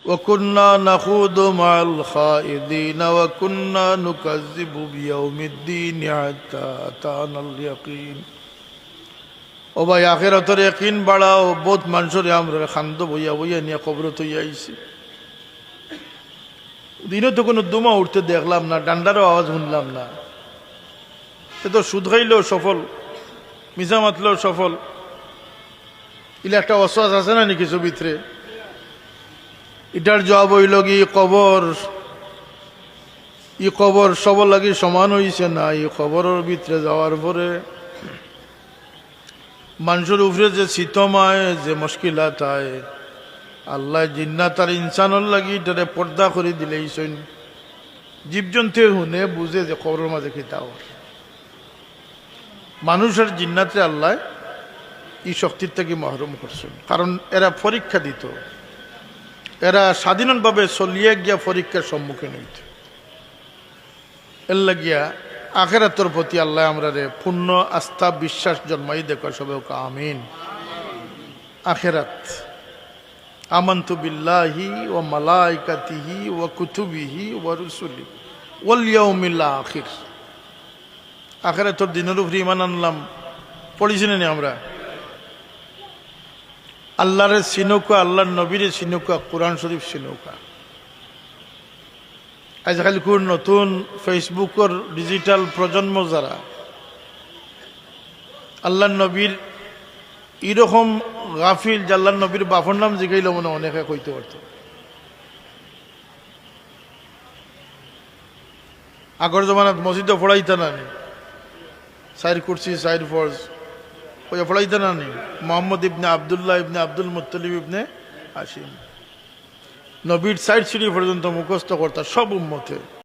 وكنا نخوض مع الخائضين وكنا نكذب بيوم الدين حتى أتانا اليقين ও ভাই আখিরাতের ইয়াকিন বাড়াও। বহুত মানুষের আমরা খান্দ বইয়া বইয়া নিয়ে কবর তৈয়া আইছে। দিনও তো কোনো দুমা উঠতে দেখলাম না, ডান্ডারও আওয়াজ শুনলাম না। এ তো সুদ খাইলেও সফল, মিশা মাতলেও সফল। ইলে একটা অশ্বাস আছে না নি কিছু ভিতরে। এটার জবাব হইল কি ই কবর সবর লাগি সমান হইছে না। এই কবরের ভিতরে যাওয়ার পরে মানুষের উপরে যে শীতমায় যে মুশকিলাত আয়, আল্লাহ জিন্নাত আর ইনসানের লাগি এটারে পর্দা করে দিলেই সৈন জীবজন্তু শুনে বুঝে যে কবরের মাঝে খিতাও। মানুষের জিন্নাতে আল্লাহ এই শক্তির থেকে মাহরুম করছেন, কারণ এরা পরীক্ষা দিত, এরা স্বাধীনভাবে চলিয়ে গিয়া পরীক্ষার সম্মুখীন হইত। এর লাগিয়া আখিরাতের প্রতি আল্লাহ আমরা পূর্ণ আস্থা বিশ্বাস জন্মাই দেখো সবে আমিন। আখিরাত আমানতু বিল্লাহি ওয়া মালাইকাতিহি ওয়া কুতুবিহি ওয়া রুসুলি ওয়াল ইয়াউমিল আখির। আখিরাতের দিনের উপরে ঈমান আনলাম। পড়েছি না আমরা আল্লাহরে চিনুকা, আল্লাহর নবীরে চিনুকা, কোরআন শরীফ চিনুকা। আজকালকার নতুন ফেসবুকের ডিজিটাল প্রজন্ম যারা আল্লাহর নবীর এরকম গাফিল যে আল্লাহর নবীর বাপর নাম জিগাইল মনে অনেকে কইতে পারত। আগর জমানাত মসজিদে পড়াইতে না নি, সাইর কুরসি সাইর ফরজ ওই পড়াইতে না নি। মোহাম্মদ ইবনে আবদুল্লাহ ইবনে আব্দুল মুত্তালিব ইবনে হাশিম নবীর সাইড সিঁড়ি পর্যন্ত মুখস্থ করতা সব উম্মতে।